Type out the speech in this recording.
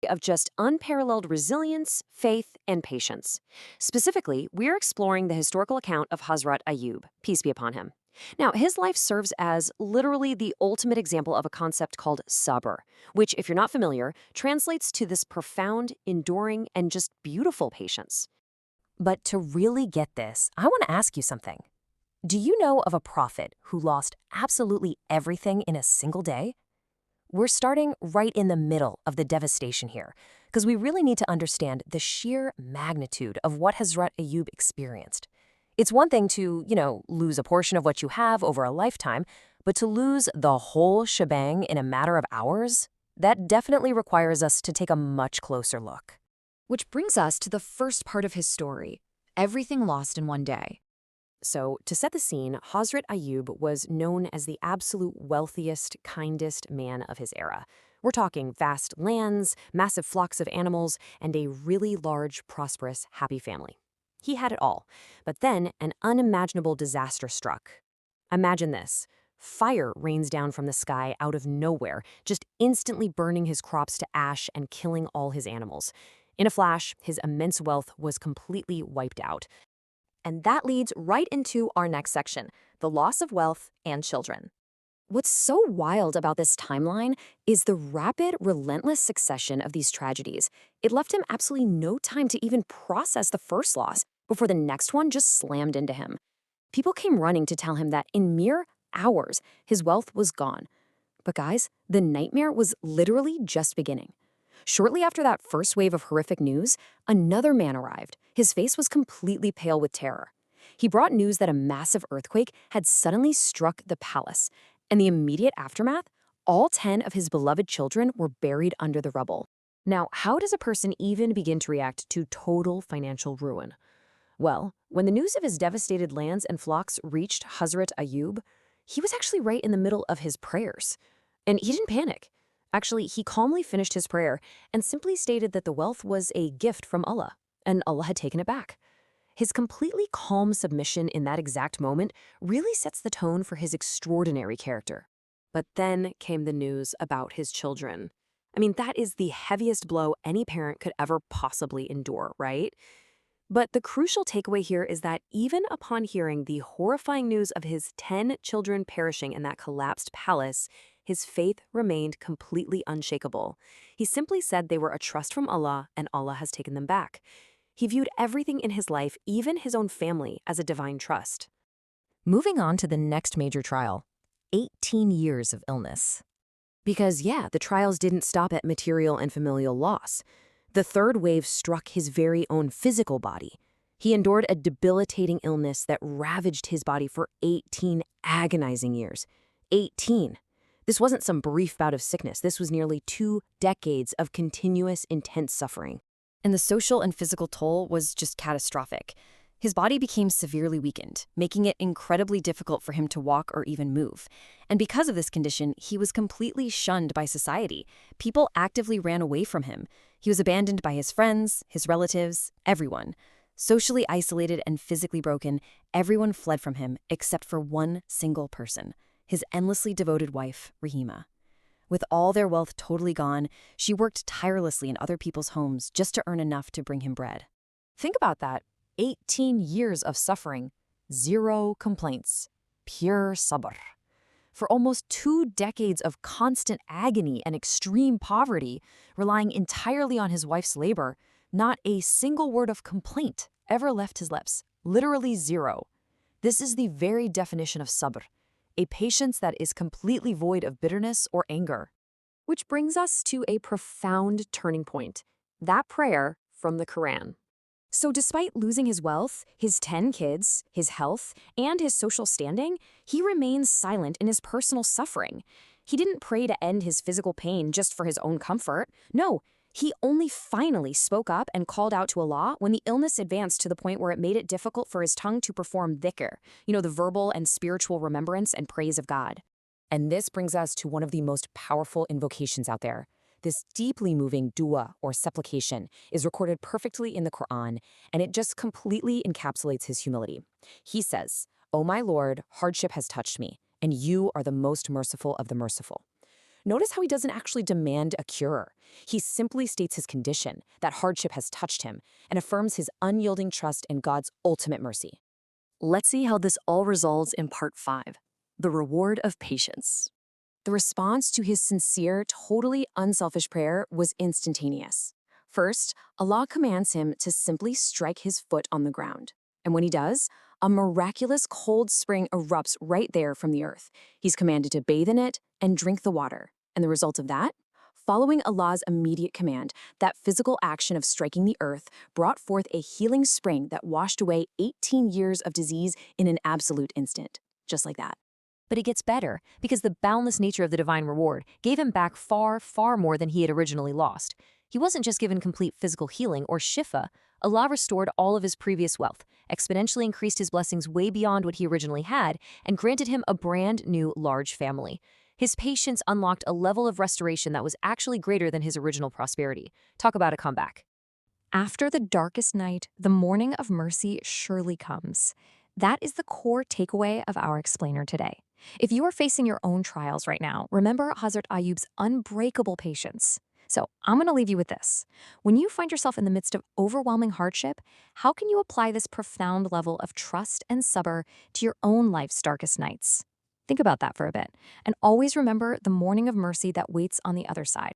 of just unparalleled resilience, faith, and patience. Specifically, we're exploring the historical account of Hazrat Ayub, peace be upon him. Now, his life serves as literally the ultimate example of a concept called sabr, which, if you're not familiar, translates to this profound, enduring, and just beautiful patience. But to really get this, I want to ask you something. Do you know of a prophet who lost absolutely everything in a single day? We're starting right in the middle of the devastation here, because we really need to understand the sheer magnitude of what Hazrat Ayub experienced. It's one thing to, lose a portion of what you have over a lifetime, but to lose the whole shebang in a matter of hours? That definitely requires us to take a much closer look. Which brings us to the first part of his story, everything lost in one day. So, to set the scene, Hazrat Ayub was known as the absolute wealthiest, kindest man of his era. We're talking vast lands, massive flocks of animals, and a really large, prosperous, happy family. He had it all. But then an unimaginable disaster struck. Imagine this. Fire rains down from the sky out of nowhere, just instantly burning his crops to ash and killing all his animals. In a flash, his immense wealth was completely wiped out. And that leads right into our next section, the loss of wealth and children. What's so wild about this timeline is the rapid, relentless succession of these tragedies. It left him absolutely no time to even process the first loss before the next one just slammed into him. People came running to tell him that in mere hours, his wealth was gone. But guys, the nightmare was literally just beginning. Shortly after that first wave of horrific news, another man arrived. His face was completely pale with terror. He brought news that a massive earthquake had suddenly struck the palace. In the immediate aftermath, all 10 of his beloved children were buried under the rubble. Now, how does a person even begin to react to total financial ruin? Well, when the news of his devastated lands and flocks reached Hazrat Ayub, he was actually right in the middle of his prayers. And he didn't panic. Actually, he calmly finished his prayer and simply stated that the wealth was a gift from Allah, and Allah had taken it back. His completely calm submission in that exact moment really sets the tone for his extraordinary character. But then came the news about his children. I mean, that is the heaviest blow any parent could ever possibly endure, right? But the crucial takeaway here is that even upon hearing the horrifying news of his 10 children perishing in that collapsed palace, his faith remained completely unshakable. He simply said they were a trust from Allah and Allah has taken them back. He viewed everything in his life, even his own family, as a divine trust. Moving on to the next major trial, 18 years of illness. Because, yeah, the trials didn't stop at material and familial loss. The third wave struck his very own physical body. He endured a debilitating illness that ravaged his body for 18 agonizing years. 18. This wasn't some brief bout of sickness. This was nearly 2 decades of continuous, intense suffering. And the social and physical toll was just catastrophic. His body became severely weakened, making it incredibly difficult for him to walk or even move. And because of this condition, he was completely shunned by society. People actively ran away from him. He was abandoned by his friends, his relatives, everyone. Socially isolated and physically broken, everyone fled from him except for one single person, his endlessly devoted wife, Rahima. With all their wealth totally gone, she worked tirelessly in other people's homes just to earn enough to bring him bread. Think about that. 18 years of suffering, 0 complaints, pure sabr. For almost 2 decades of constant agony and extreme poverty, relying entirely on his wife's labor, not a single word of complaint ever left his lips, literally 0. This is the very definition of sabr, a patience that is completely void of bitterness or anger. Which brings us to a profound turning point, that prayer from the Quran. So despite losing his wealth, his 10 kids, his health, and his social standing, he remains silent in his personal suffering. He didn't pray to end his physical pain just for his own comfort. No, he only finally spoke up and called out to Allah when the illness advanced to the point where it made it difficult for his tongue to perform dhikr, the verbal and spiritual remembrance and praise of God. And this brings us to one of the most powerful invocations out there. This deeply moving dua, or supplication, is recorded perfectly in the Quran, and it just completely encapsulates his humility. He says, "O my Lord, hardship has touched me, and you are the most merciful of the merciful. Notice how he doesn't actually demand a cure. He simply states his condition, that hardship has touched him, and affirms his unyielding trust in God's ultimate mercy. Let's see how this all resolves in part 5, the reward of patience. The response to his sincere, totally unselfish prayer was instantaneous. First, Allah commands him to simply strike his foot on the ground. And when he does, a miraculous cold spring erupts right there from the earth. He's commanded to bathe in it and drink the water. And the result of that? Following Allah's immediate command, that physical action of striking the earth brought forth a healing spring that washed away 18 years of disease in an absolute instant. Just like that. But it gets better, because the boundless nature of the divine reward gave him back far, far more than he had originally lost. He wasn't just given complete physical healing or shifa. Allah restored all of his previous wealth, exponentially increased his blessings way beyond what he originally had, and granted him a brand new large family. His patience unlocked a level of restoration that was actually greater than his original prosperity. Talk about a comeback. After the darkest night, the morning of mercy surely comes. That is the core takeaway of our explainer today. If you are facing your own trials right now, remember Hazrat Ayub's unbreakable patience. So I'm going to leave you with this. When you find yourself in the midst of overwhelming hardship, how can you apply this profound level of trust and sabr to your own life's darkest nights? Think about that for a bit, and always remember the morning of mercy that waits on the other side.